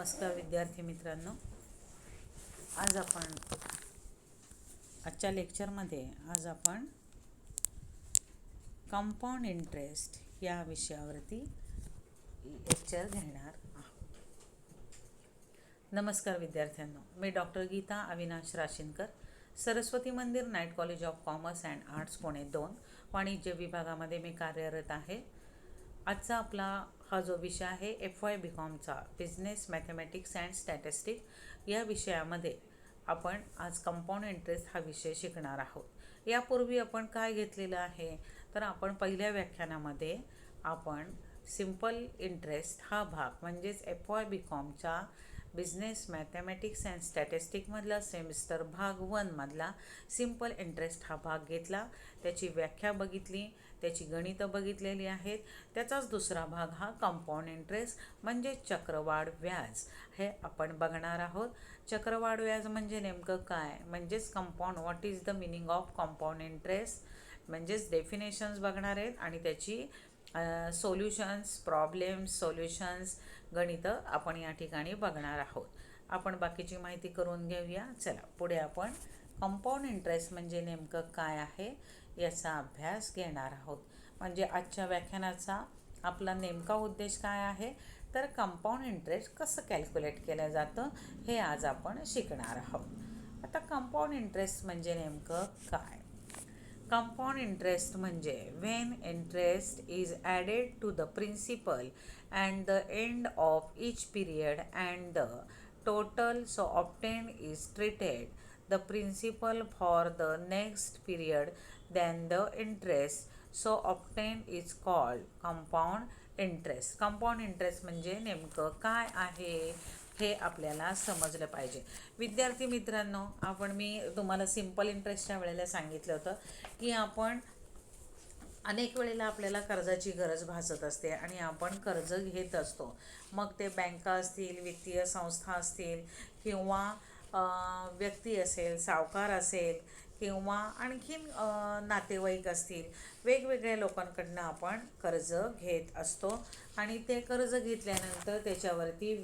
नमस्कार विद्यार्थी मित्रांनो, आज आपण आजच्या लेक्चरमध्ये कंपाऊंड इंटरेस्ट या विषयावरती लेक्चर घेणार आहोत. नमस्कार विद्यार्थ्यांनो, मी डॉक्टर गीता अविनाश राशीनकर, सरस्वती मंदिर night college of commerce and arts Pune 2 वाणिज्य विभागामध्ये मी कार्यरत आहे. आजचा आपला हा जो विषय आहे FY BComचा बिझनेस मॅथमॅटिक्स अँड स्टॅटिस्टिक या विषयामध्ये आपण आज कंपाऊंड इंटरेस्ट हा विषय शिकणार आहोत. यापूर्वी आपण काय घेतलेलं आहे, तर आपण पहिल्या व्याख्यानामध्ये आपण सिंपल इंटरेस्ट हा भाग म्हणजेच FY BComचा बिझनेस मॅथमॅटिक्स अँड स्टॅटिस्टिकमधला सेमिस्टर भाग 1 मधला सिंपल इंटरेस्ट हा भाग घेतला. त्याची व्याख्या बघितली, त्याची गणितं बघितलेली आहेत. त्याचाच दुसरा भाग हा कंपाऊंड इंटरेस्ट म्हणजे चक्रवाढ व्याज हे आपण बघणार आहोत. चक्रवाढ व्याज म्हणजे नेमकं काय, म्हणजेच compound, what is the meaning of compound interest, म्हणजेच डेफिनेशन्स बघणार आहेत आणि त्याची सोल्युशन्स, प्रॉब्लेम्स, सोल्युशन्स, गणितं आपण या ठिकाणी बघणार आहोत. आपण बाकीची माहिती करून घेऊया. चला पुढे आपण कंपाऊंड इंटरेस्ट म्हणजे नेमकं काय आहे याचा अभ्यास घेणार आहोत. म्हणजे आजच्या व्याख्यानाचा आपला नेमका उद्देश काय आहे, तर कंपाऊंड इंटरेस्ट कसं कॅल्क्युलेट केलं जातं हे आज आपण शिकणार आहोत. आता कंपाऊंड इंटरेस्ट म्हणजे नेमकं काय? कंपाऊंड इंटरेस्ट म्हणजे when interest is added to the principal and the end of each period and the total so obtained is treated the principal for the next period then the interest so obtained is called compound interest. Compound interest म्हणजे नेमकं काय आहे हे आपल्याला समजलं पाहिजे. विद्यार्थी मित्रांनो, मी तुम्हाला सिंपल इंटरेस्टच्या वेळेला सांगितलं होतं की आपण अनेक वेळेला आपल्याला कर्जाची गरज भासत असते आणि आपण कर्ज घेत असतो. मग ते बँका असतील, वित्तीय संस्था असतील किंवा व्यक्ती असेल, सावकार असेल किंवा आणखीन नातेवाईक असतील, वेगवेगळ्या लोकांकडनं आपण कर्ज घेत असतो आणि ते कर्ज घेतल्यानंतर त्याच्यावरती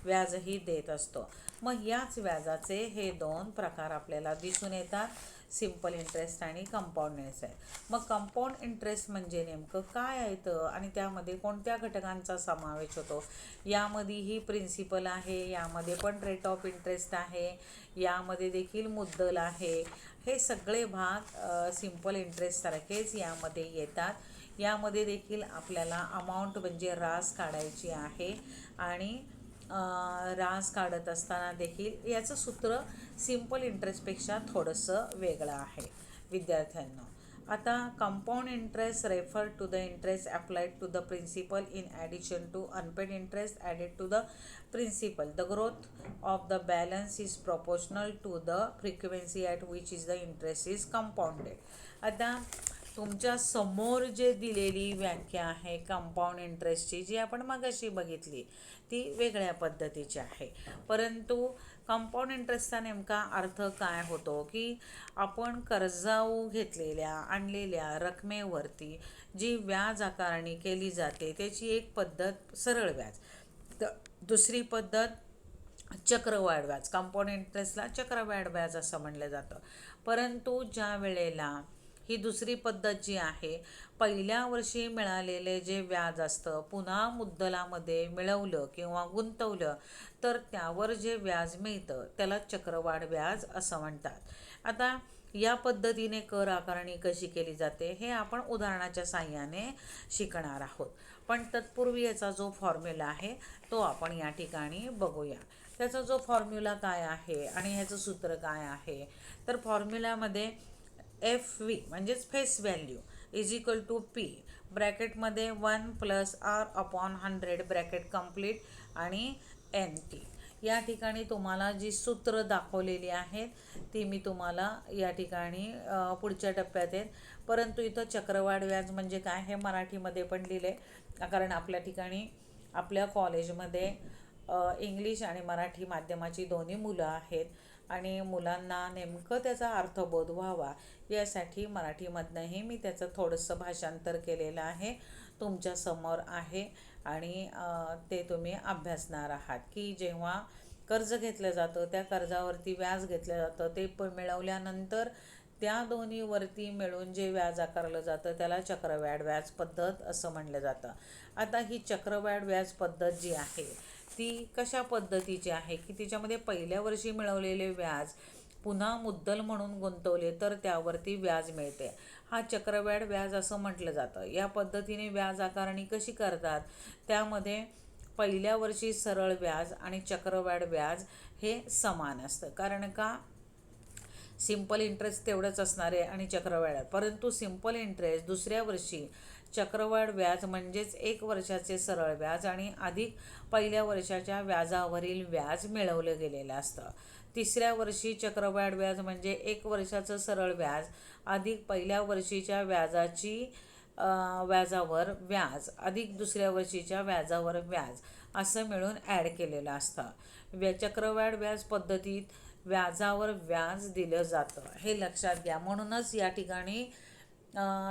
व्याजही देत असतो. मग याच व्याजाचे हे 2 प्रकार आपल्याला दिसून येतात, सिंपल इंटरेस्ट आणि कंपाऊंड इंटरेस्ट. मग कंपाऊंड इंटरेस्ट म्हणजे नेमकं काय येतं आणि त्यामध्ये कोणत्या घटकांचा समावेश होतो? यामध्ये ही प्रिन्सिपल आहे, यामध्ये पण रेट ऑफ इंटरेस्ट आहे, यामध्ये देखील मुद्दल आहे. हे सगळे भाग सिंपल इंटरेस्टसारखेच यामध्ये येतात. यामध्ये देखील आपल्याला अमाऊंट म्हणजे रास काढायची आहे आणि रास काढत असताना देखील याचं सूत्र सिंपल इंटरेस्टपेक्षा थोडंसं वेगळं आहे. विद्यार्थ्यांनो, आता compound interest refer to the interest applied to the principal in addition to unpaid interest added to the principal. The growth of the balance is proportional to the frequency at which is the interest is compounded. आता तुमच्या समोर जे दिलेली व्याख्या आहे compound इंटरेस्टची, जी आपण मगाशी बघितली, ती वेगळ्या पद्धतीची आहे. परंतु कंपाऊंड इंटरेस्टचा नेमका अर्थ काय होतो की आपण कर्जाऊ घेतलेल्या आणलेल्या रकमेवरती जी व्याज आकारणी केली जाते त्याची एक पद्धत सरळ व्याज, तर दुसरी पद्धत चक्रवाढ व्याज. कंपाऊंड इंटरेस्टला चक्रवाढ व्याज असं म्हणलं जातं. परंतु ज्या वेळेला ही दुसरी पद्धत जी आहे, पहिल्या वर्षी मिळालेले जे व्याज असतं पुन्हा मुद्दलामध्ये मिळवलं किंवा गुंतवलं तर त्यावर जे व्याज मिळतं त्याला चक्रवाढ व्याज असं म्हणतात. आता या पद्धतीने कर आकारणी कशी केली जाते हे आपण उदाहरणाच्या साहाय्याने शिकणार आहोत. पण तत्पूर्वी याचा जो फॉर्म्युला आहे तो आपण या ठिकाणी बघूया. त्याचा जो फॉर्म्युला काय आहे आणि ह्याचं सूत्र काय आहे, तर फॉर्म्युलामध्ये FV म्हणजेच face value is equal to P ब्रॅकेटमध्ये 1 + R/100 ब्रॅकेट कंप्लीट आणि NT. या ठिकाणी तुम्हाला जी सूत्र दाखवलेली आहेत ती मी तुम्हाला या ठिकाणी पुढच्या टप्प्यात आहेत. परंतु इथं चक्रवाढ व्याज म्हणजे काय हे मराठीमध्ये पण लिहिले, कारण आपल्या ठिकाणी आपल्या कॉलेजमध्ये इंग्लिश आणि मराठी माध्यमाची दोन्ही मुलं आहेत आणि मुलांना नेमकं त्याचा अर्थबोध व्हावा यासाठी मराठीमधनंही मी त्याचं थोडंसं भाषांतर केलेलं आहे, तुमच्यासमोर आहे. आणि ते तुम्ही अभ्यासणार आहात की जेव्हा कर्ज घेतलं जातं त्या कर्जावरती व्याज घेतलं जातं, ते मिळवल्यानंतर त्या दोन्हीवरती मिळून जे व्याज आकारलं जातं त्याला चक्रवाढ व्याज पद्धत असं म्हणलं जातं. आता ही चक्रवाढ व्याज पद्धत जी आहे ती कशा पद्धतीची आहे की तिच्यामध्ये पहिल्या वर्षी मिळवलेले व्याज पुन्हा मुद्दल म्हणून गुंतवले तर त्यावरती व्याज मिळते. हा चक्रवाढ व्याज असं म्हटलं जातं. या पद्धतीने व्याज आकारणी कशी करतात, त्यामध्ये पहिल्या वर्षी सरळ व्याज आणि चक्रवाढ व्याज हे समान असतं. कारण का, सिंपल इंटरेस्ट तेवढंच असणार आहे आणि चक्रवाढ, परंतु सिंपल इंटरेस्ट दुसऱ्या वर्षी चक्रवाढ व्याज म्हणजेच 1 वर्षाचे सरळ व्याज आणि अधिक पहिल्या वर्षाच्या व्याजावरील व्याज मिळवलं गेलेलं असतं. तिसऱ्या वर्षी चक्रवाढ व्याज म्हणजे 1 वर्षाचं सरळ व्याज अधिक पहिल्या वर्षीच्या व्याजावर व्याज अधिक दुसऱ्या वर्षीच्या व्याजावर व्याज असं मिळून ॲड केलेलं असतं. चक्रवाढ व्याज पद्धतीत व्याजावर व्याज दिलं जातं, हे लक्षात घ्या. म्हणूनच या ठिकाणी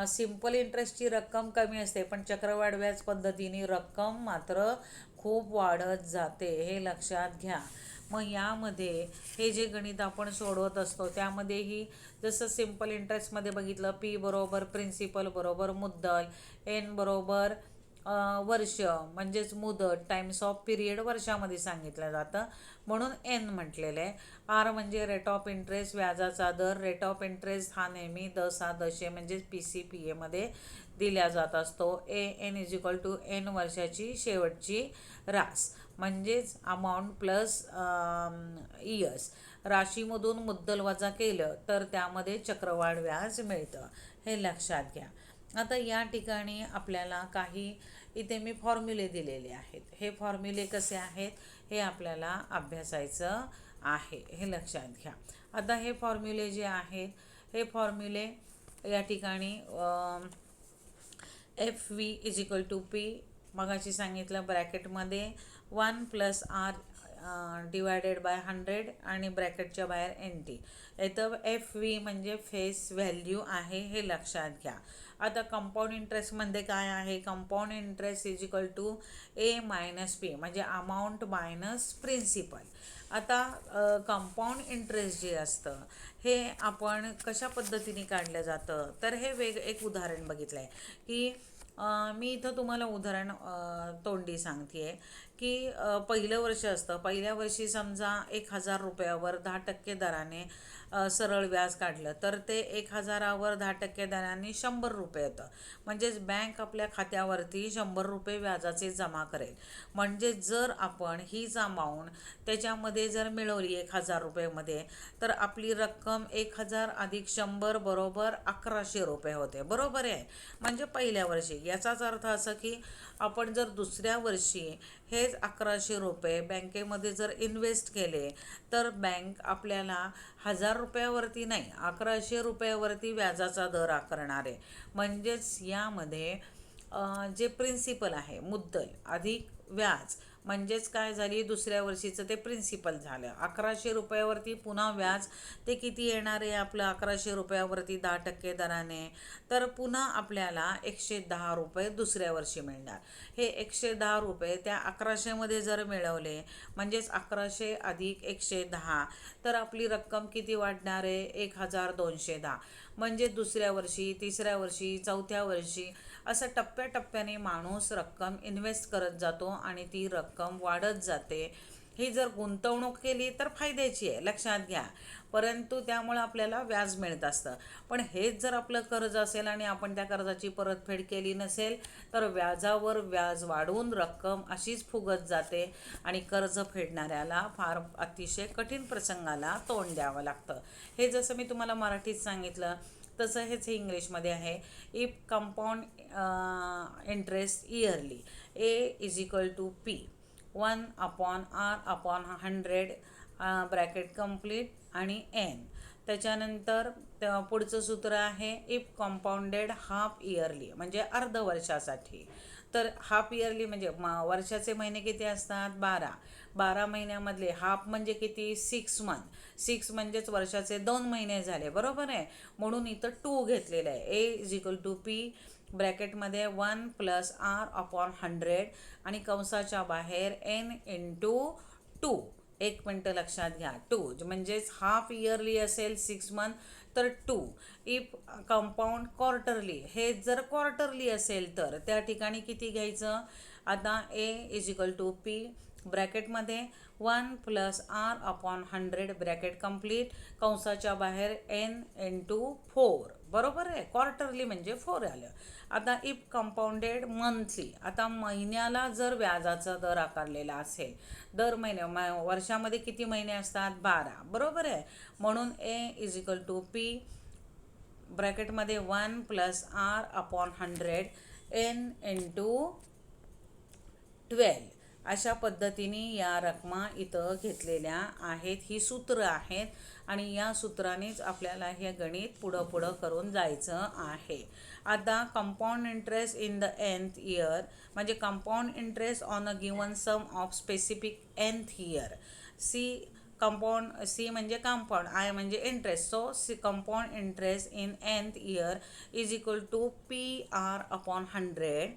सिंपल इंटरेस्टची रक्कम कमी असते, पण चक्रवाढ व्याज पद्धतीने रक्कम मात्र खूप वाढत जाते, हे लक्षात घ्या. मग यामध्ये हे जे गणित आपण सोडवत असतो त्यामध्येही जसं सिंपल इंटरेस्टमध्ये बघितलं, पी बरोबर प्रिन्सिपल बरोबर मुद्दल, एन बरोबर वर्ष म्हणजेच मुदत टाइम्स ऑफ पिरियड वर्षामध्ये सांगितलं जातं म्हणून एन म्हटलेलं आहे. आर म्हणजे रेट ऑफ इंटरेस्ट व्याजाचा दर. रेट ऑफ इंटरेस्ट हा नेहमी दशे म्हणजेच PCPA दिल्या जात असतो. N is equal to N वर्षाची शेवटची रास म्हणजेच अमाऊंट प्लस इयर्स. राशीमधून मुद्दल वजा केलं तर त्यामध्ये चक्रवाढ व्याज मिळतं, हे लक्षात घ्या. आता या ठिकाणी आपल्याला काही इथे मी फॉर्म्युले दिलेले आहेत. हे फॉर्म्युले कसे आहेत हे आपल्याला अभ्यासायचं आहे, हे लक्षात घ्या. आता हे फॉर्म्युले जे आहेत हे फॉर्म्युले या ठिकाणी FV is equal to P मगाशी सांगितलं ब्रॅकेटमध्ये 1 + R डिवायडेड बाय 100 आणि ब्रॅकेटच्या बाहेर NT येतं. FV म्हणजे फेस व्हॅल्यू आहे, हे लक्षात घ्या. आता कंपाऊंड इंटरेस्टमध्ये काय आहे, compound interest is equal to A - P म्हणजे अमाऊंट मायनस प्रिन्सिपल. आता कंपाऊंड इंटरेस्ट जे असतं हे आपण कशा पद्धतीने काढलं जातं, तर हे एक उदाहरण बघितलं आहे की मी इथं तुम्हाला उदाहरण तोंडी सांगते आहे की पहिलं वर्ष असतं. पहिल्या वर्षी समजा 1,000 रुपयावर 10% दराने सरळ व्याज काढलं तर ते 1,000वर 10% दराने 100 रुपये येतं. म्हणजेच बँक आपल्या खात्यावरती 100 रुपये व्याजाचे जमा करेल. म्हणजे जर आपण हीच अमाऊंट त्याच्यामध्ये जर मिळवली 1,000 रुपयेमध्ये तर आपली रक्कम 1,000 अधिक 100 बरोबर 1,100 रुपये होते, बरोबर आहे. म्हणजे पहिल्या वर्षी. याचाच अर्थ असं की आपण जर दुसऱ्या वर्षी हेच 1,100 रुपये बँकेमध्ये जर इन्व्हेस्ट केले तर बँक आपल्याला 1,000 रुपयावरती नाही 1,100 रुपयावरती व्याजाचा दर आकारणार आहे. म्हणजेच यामध्ये जे प्रिन्सिपल आहे मुद्दल अधिक व्याज म्हणजेच काय झाली, दुसऱ्या वर्षीचं ते प्रिन्सिपल झालं. 1,100 रुपयावरती पुन्हा व्याज ते किती येणार आहे आपलं 1,100 रुपयावरती 10% दराने, तर पुन्हा आपल्याला 110 रुपये दुसऱ्या वर्षी मिळणार. हे 110 रुपये त्या 1,100मध्ये जर मिळवले म्हणजेच 1,100 अधिक 110 तर आपली रक्कम किती वाढणार आहे 1,210. म्हणजे दुसऱ्या वर्षी, तिसऱ्या वर्षी, चौथ्या वर्षी असं टप्प्याटप्प्याने माणूस रक्कम इन्व्हेस्ट करत जातो आणि ती रक्कम वाढत जाते. ही जर गुंतवणूक केली तर फायद्याची आहे, लक्षात घ्या, परंतु त्यामुळे आपल्याला व्याज मिळत असतं. पण हेच जर आपलं कर्ज असेल आणि आपण त्या कर्जाची परतफेड केली नसेल तर व्याजावर व्याज वाढवून रक्कम अशीच फुगत जाते आणि कर्ज फेडणाऱ्याला फार अतिशय कठीण प्रसंगाला तोंड द्यावं लागतं. हे जसं मी तुम्हाला मराठीत सांगितलं तसं हेच इंग्लिशमध्ये आहे. If compound interest yearly A is equal to P 1/R/100 bracket complete आणि N. त्याच्यानंतर पुढचं सूत्र आहे इफ कंपाऊंडेड हाफ इयरली म्हणजे अर्ध वर्षासाठी. तर हाफ इयरली म्हणजे वर्षाचे महिने किती असतात 12. 12 महिन्यामधले हाफ म्हणजे किती 6 मंथ. 6 म्हणजेच वर्षाचे 2 महिने झाले, बरोबर आहे. म्हणून इथं 2 घेतलेलं आहे. A is equal to P ब्रॅकेटमध्ये 1 + r/100 आणि कंसाच्या बाहेर n × 2. एक मिनटं लक्षात घ्या, 2 म्हणजेच हाफ इयरली असेल 6 मंथ तर 2. इफ कंपाऊंड क्वार्टरली, हे जर क्वार्टरली असेल तर त्या ठिकाणी किती घ्यायचं. आता A is equal to P ब्रॅकेटमध्ये 1 + r/100 ब्रॅकेट कंप्लीट, कंसाच्या बाहेर n × 4, बरोबर आहे. क्वार्टरली म्हणजे 4 आलं. आता इफ कंपाऊंडेड मंथली, आता महिन्याला जर व्याजाचा दर आकारलेला असेल, दर वर्षामध्ये किती महिने असतात 12, बरोबर आहे. म्हणून A is equal to P ब्रॅकेटमध्ये 1 + r/100 n × 12. अशा पद्धतीने या रकमा इथं घेतलेल्या आहेत. ही सूत्र आहेत आणि या सूत्रानेच आपल्याला हे गणित पुढं करून जायचं आहे. आता compound interest in the nth year म्हणजे compound interest on a given sum of specific nth year. C म्हणजे कंपाऊंड, आय म्हणजे interest. So compound interest in nth year is equal to PR/100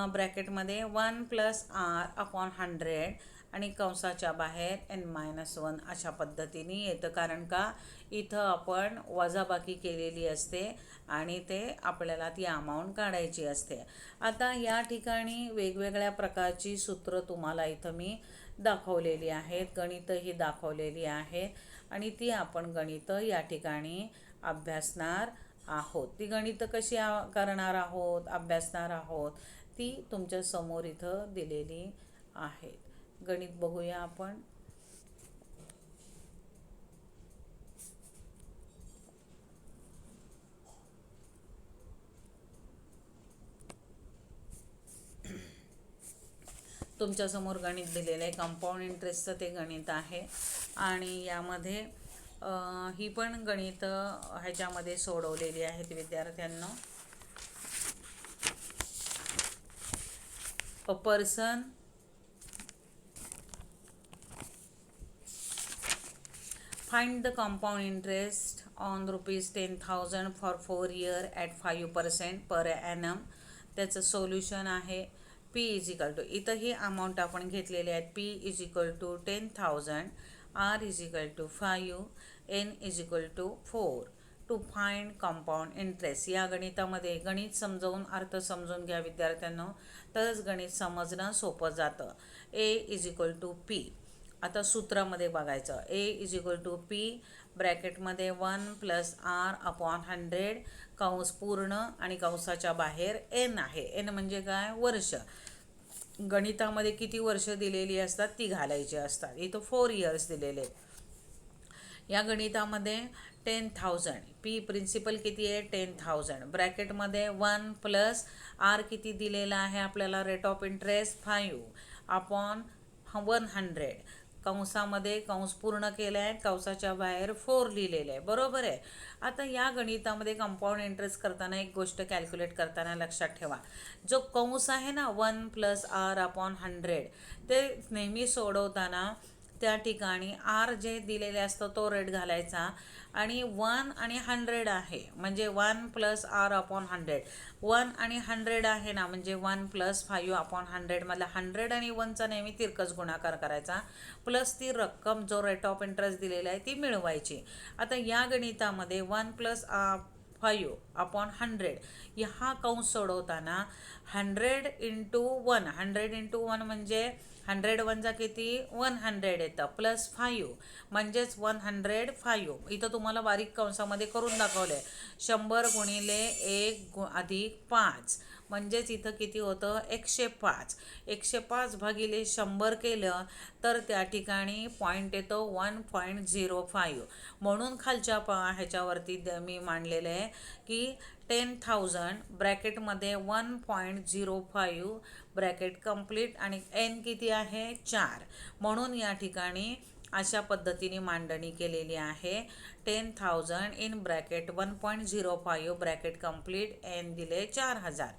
ब्रॅकेटमध्ये 1 + r/100 आणि कंसाच्या बाहेर n-1 अशा पद्धतीने येतं. कारण का इथं आपण वजाबाकी केलेली असते आणि ते आपल्याला ती अमाऊंट काढायची असते. आता या ठिकाणी वेगवेगळ्या प्रकारची सूत्र तुम्हाला इथं मी दाखवलेली आहेत, गणितं ही दाखवलेली आहेत आणि ती आपण गणितं या ठिकाणी अभ्यासणार आहोत. ती गणितं कशी करणार आहोत, अभ्यासणार आहोत, ती तुमच्या समोर इथं दिलेली आहेत. गणित बघूया आपण. तुमच्यासमोर गणित दिलेलं आहे, कंपाऊंड इंटरेस्टचं ते गणित आहे आणि यामध्ये ही पण गणितं ह्याच्यामध्ये सोडवलेली आहेत विद्यार्थ्यांना. A person find the compound interest on ₹10,000 for 4 years at 5% per annum. त्याचं सोल्युशन आहे P इज इक्वल टू, इथं ही अमाऊंट आपण घेतलेली आहे. P is equal to 10,000, R is equal to 5, N is equal to 4 to find compound interest. या गणितामध्ये गणित समजावून अर्थ समजून घ्या विद्यार्थ्यांनो, तरच गणित समजणं सोपं जातं. A is equal to P. आता सूत्रामध्ये बघायचं. A is equal to P ब्रॅकेटमध्ये 1 + r/100 कंस पूर्ण आणि कंसाच्या बाहेर n आहे. n म्हणजे काय, वर्ष. गणितामध्ये किती वर्ष दिलेली असतात ती घालायची असतात. इथं 4 इयर्स दिलेले. या गणितामध्ये 10,000, पी प्रिन्सिपल किती आहे 10,000 ब्रॅकेटमध्ये 1 + r किती दिलेला आहे आपल्याला, रेट ऑफ इंटरेस्ट 5/100 कंसामध्ये कंस पूर्ण केला आहे, कंसाच्या बाहेर 4 लिहिलेलं आहे, बरोबर आहे. आता या गणितामध्ये कंपाऊंड इंटरेस्ट करताना एक गोष्ट कॅल्क्युलेट करताना लक्षात ठेवा, जो कंस आहे ना 1 + r/100 ते नेहमी सोडवताना त्या ठिकाणी r जे दिलेले असतं तो रेट घालायचा आणि 1 आणि 100 आहे म्हणजे 1 + r/100. 1 आणि 100 आहे ना म्हणजे 1 + 5/100 मधला 100 आणि 1चा नेहमी तिरकस गुणाकार करायचा प्लस ती रक्कम जो रेट ऑफ इंटरेस्ट दिलेला आहे ती मिळवायची. आता या गणितामध्ये 1 + 5/100 हा कंस सोडवताना 100 × 1, 100 × 1 म्हणजे 100 किती 100 येतं प्लस 5 म्हणजेच 105. इथं तुम्हाला बारीक कंसामध्ये करून दाखवलं आहे. 100 × 1 + 5 म्हणजेच इथं किती होतं 105. 105 भागिले 100 केलं तर त्या ठिकाणी पॉईंट येतो 1.05. म्हणून खालच्या ह्याच्यावरती मी मांडलेलं आहे की 10,000 ब्रॅकेटमध्ये 1.05 ब्रॅकेट कंप्लीट आणि n किती आहे 4. म्हणून या ठिकाणी अशा पद्धतीने मांडणी केलेली आहे. 10,000 in bracket 1.05 bracket complete N दिले 4,000,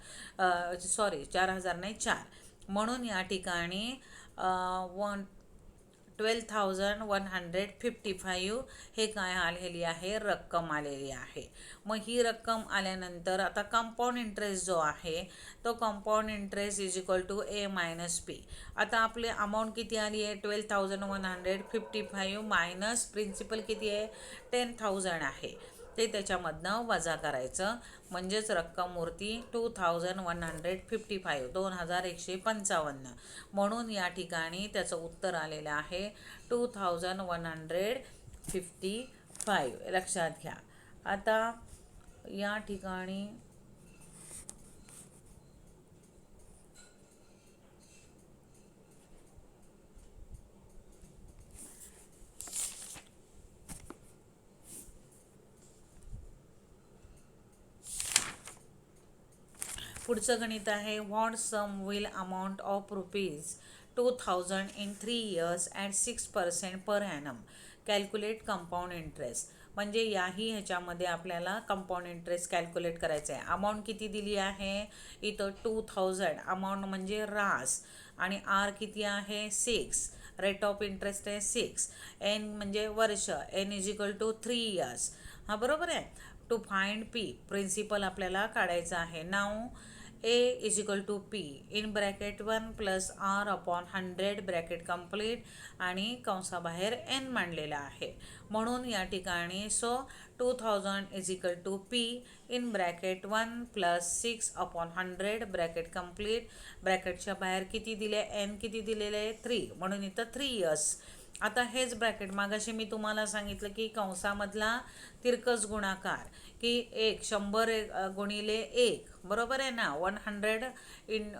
सॉरी 4,000 नाही 4, म्हणून या ठिकाणी 12,155 हे काय आलेली आहे, रक्कम आलेली आहे. मग ही रक्कम आल्यानंतर आता कंपाऊंड इंटरेस्ट जो आहे तो compound interest is equal to A minus P. आता आपले अमाऊंट किती आली आहे, 12,155 मायनस प्रिन्सिपल किती आहे, 10,000 आहे, ते त्याच्यामधनं वजा करायचं. म्हणजेच रक्कम उरती 2,155, 2,155. म्हणून या ठिकाणी त्याचं उत्तर आलेलं आहे 2,155. लक्षात घ्या. आता या ठिकाणी पुढचं गणित आहे, what sum will amount of ₹2,000 in 3 years at 6% per annum, calculate compound interest. म्हणजे याही ह्याच्यामध्ये आपल्याला कंपाऊंड इंटरेस्ट कॅल्क्युलेट करायचं आहे. अमाऊंट किती दिली आहे इथं, 2,000. अमाऊंट म्हणजे रास आणि आर किती आहे, 6. रेट ऑफ इंटरेस्ट आहे 6. एन म्हणजे वर्ष, N is equal to 3 years. हा बरोबर आहे. टू फाइंड पी, प्रिन्सिपल आपल्याला काढायचं आहे. Now A is equal to P in bracket 1 plus R upon 100 bracket complete आणि कंसाबाहेर एन मांडलेला आहे. म्हणून या ठिकाणी 2,000 is equal to P in bracket 1 plus 6 upon 100 bracket complete. ब्रॅकेटच्या बाहेर किती दिले, एन किती दिलेले आहे, 3, म्हणून इथं 3 years. आता हेच ब्रॅकेट मागाशी मी तुम्हाला सांगितलं की कंसामधला तिरकस गुणाकार की 100 गुणिले 1, बरोबर आहे ना, 100 इन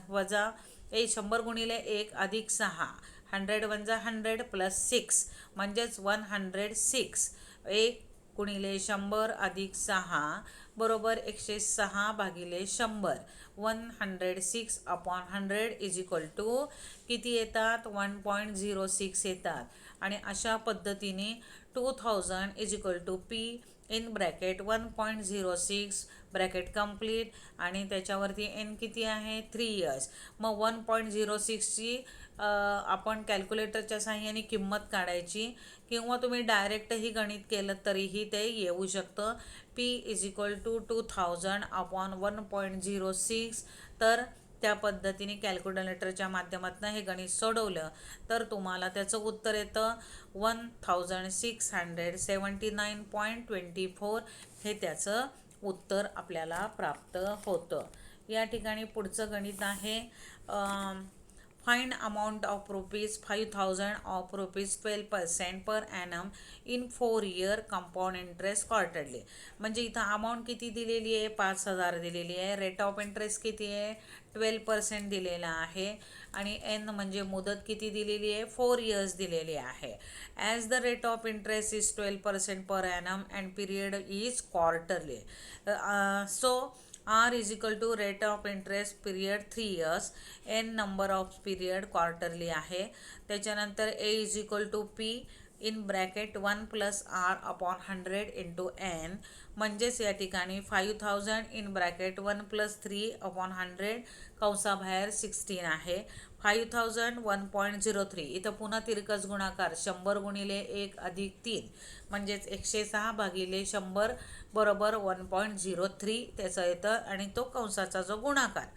वजा 100 गुणिले 1 अधिक 6, 100 वजा 100 प्लस 6 म्हणजेच 106. 1 गुणिले 100 अधिक 6 बरोबर 106 भागिले 100. 106 अपॉन 100 इज इक्वल टू किती येतात, 1.06 येतात. आणि अशा पद्धतीने 2,000 is equal to P in bracket 1.06 bracket complete आणि त्याच्यावरती एन किती आहे, 3 years. मग 1.06ची आपण कॅल्क्युलेटरच्या साहाय्याने किंमत काढायची किंवा तुम्ही डायरेक्टही गणित केलं तरीही ते येऊ शकतं. P is equal to 2,000 upon 1.06. तर त्या पद्धतीने कॅल्क्युलेटरच्या माध्यमातून हे गणित सोडवलं तर तुम्हाला त्याचं उत्तर येतं 1,679.24. हे त्याचं उत्तर आपल्याला प्राप्त होतं. या ठिकाणी पुढचं गणित आहे, find amount of ₹5,000 of ₹12% per annum in 4 year compound interest quarterly. म्हणजे इथं अमाऊंट किती दिलेली आहे, 5,000 दिलेली आहे. रेट ऑफ इंटरेस्ट किती आहे, 12% दिलेला आहे आणि एन म्हणजे मुदत किती दिलेली आहे, 4 years दिलेली आहे. As the rate of interest is 12% per annum and period is quarterly. So R is equal to rate of interest period 3 years, N number of period quarterly आहे. त्याच्यानंतर A is equal to P in bracket 1 plus R upon 100 into N. म्हणजेच या ठिकाणी 5,000 in bracket 1 plus 3 upon 100 कंसाबाहेर 16 आहे. 5,000 1.03. इथं पुन्हा तिरकस गुणाकार 100 गुणिले 1 अधिक 3 म्हणजेच 106 भागिले 100 बरोबर 1.03 त्याचं येतं आणि तो कंसाचा जो गुणाकार.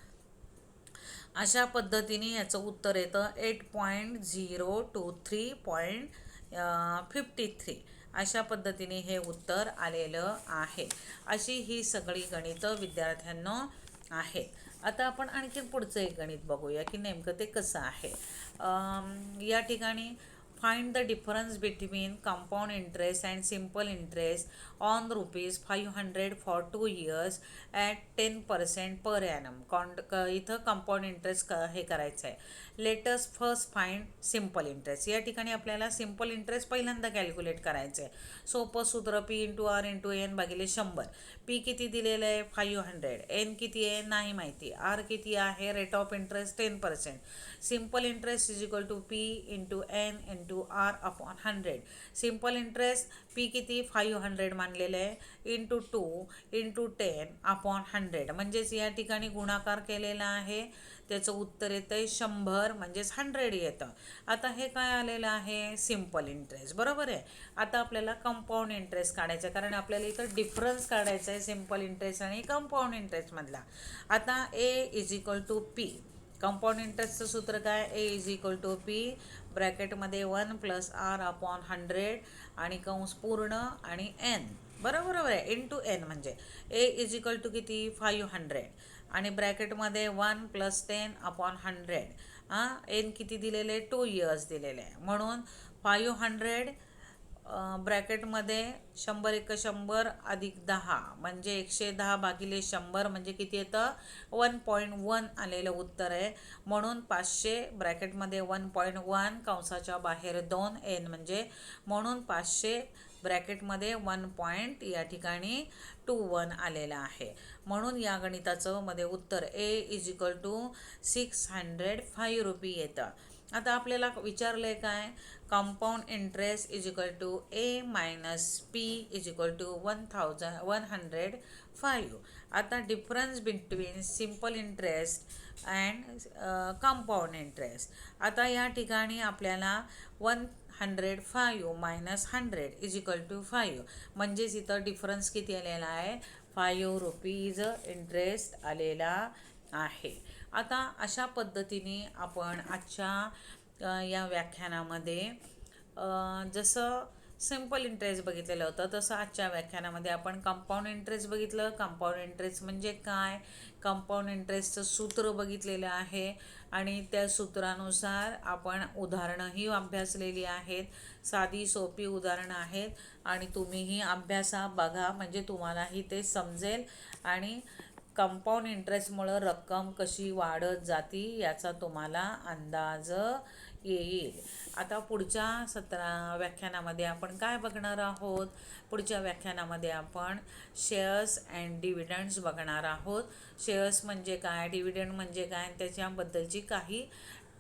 अशा पद्धतीने याचं उत्तर येतं 8.023.53. अशा पद्धतीने हे उत्तर आलेलं आहे. अशी ही सगळी गणितं विद्यार्थ्यांना आहेत. आता आपण आणखी पुढचं एक गणित बघूया की नेमकं ते कसं आहे. या ठिकाणी find the difference between compound interest and simple interest on ₹500 for 2 years at 10% per annum. इथं कंपाऊंड इंटरेस्ट हे करायचं आहे. Let's first find simple interest. या ठिकाणी आपल्याला सिम्पल इंटरेस्ट पहिल्यांदा कॅल्क्युलेट करायचं आहे. सोपं सूत्र P into R into N भागिले 100. पी किती दिलेलं आहे, 500. एन किती आहे नाही माहिती. आर किती आहे, rate of interest 10%. Simple interest is equal to P into N into R upon 100. Simple interest P किती 500 मानलेलं आहे इंटू 2 इंटू 10 अपॉन 100, म्हणजेच या ठिकाणी गुणाकार केलेला आहे, त्याचं उत्तर येतं आहे 100 म्हणजेच 100 येतं. आता हे काय आलेलं आहे सिम्पल इंटरेस्ट, बरोबर आहे. आता आपल्याला कंपाऊंड इंटरेस्ट काढायचं, कारण आपल्याला इथं डिफरन्स काढायचा आहे सिम्पल इंटरेस्ट आणि कंपाऊंड इंटरेस्टमधला. आता A is equal to P, compound इंटरेस्टचं सूत्र काय, A is equal to P ब्रॅकेटमध्ये 1 प्लस आर अपॉन 100 आणि कंस पूर्ण आणि एन, बरोबर आहे, इंटू एन, म्हणजे ए इज इक्वल टू किती 500 आणि ब्रॅकेटमध्ये 1 प्लस 10 अपॉन 100. एन किती दिलेले 2 इयर्स दिलेले आहे, म्हणून 500 ब्रॅकेटमध्ये 100 एक 100 अधिक 10 म्हणजे 110 भागिले 100 म्हणजे किती येतं 1.1 आलेलं उत्तर आहे. म्हणून 500 ब्रॅकेटमध्ये 1.1 कंसाच्या बाहेर 2 एन म्हणजे, म्हणून 500 ब्रॅकेटमध्ये 1 पॉईंट या ठिकाणी 21 आलेलं आहे. म्हणून या गणिताचं मध्ये उत्तर ए इज इक्वल टू 605 रुपये येतं. आता आपल्याला विचारलं आहे काय, compound interest is equal to A minus P is equal to 1,105. आता difference between simple interest and compound interest. आता या ठिकाणी आपल्याला 105 मायनस 100 इज इक्वल टू 5, म्हणजेच इथं डिफरन्स किती आलेला आहे 5 रुपीज इंटरेस्ट आलेला आहे. आता अशा पद्धतीने आपण आजच्या या व्याख्यानामध्ये जसं सिम्पल इंटरेस्ट बघितलेलं होतं तसं आजच्या व्याख्यानामध्ये आपण कंपाऊंड इंटरेस्ट बघितलं. कंपाऊंड इंटरेस्ट म्हणजे काय, कंपाऊंड इंटरेस्टचं सूत्र बघितलेलं आहे आणि त्या सूत्रानुसार आपण उदाहरणंही अभ्यासलेली आहेत. साधी सोपी उदाहरणं आहेत आणि तुम्हीही अभ्यासा बघा, म्हणजे तुम्हालाही ते समजेल आणि कंपाऊंड इंटरेस्टमुळं रक्कम कशी वाढत जाती याचा तुम्हाला अंदाज येईल. आता पुढच्या व्याख्यानामध्ये आपण काय बघणार आहोत, पुढच्या व्याख्यानामध्ये आपण शेअर्स अँड डिव्हिडंड्स बघणार आहोत. शेअर्स म्हणजे काय, डिव्हिडंड म्हणजे काय, त्याच्याबद्दलची काही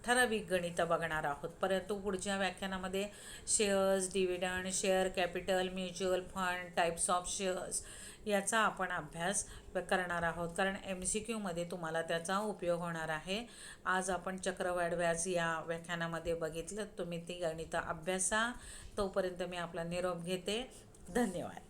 ठराविक गणितं बघणार आहोत. परंतु पुढच्या व्याख्यानामध्ये shares, dividend, share capital, mutual fund, types of shares याचा आपण अभ्यास करणार आहोत, कारण MCQमध्ये तुम्हाला त्याचा उपयोग होणार आहे. आज आपण चक्रवाढ व्याज या व्याख्यानामध्ये बघितलं. तुम्ही ती गणितं अभ्यासा. तोपर्यंत मी आपला निरोप घेते. धन्यवाद.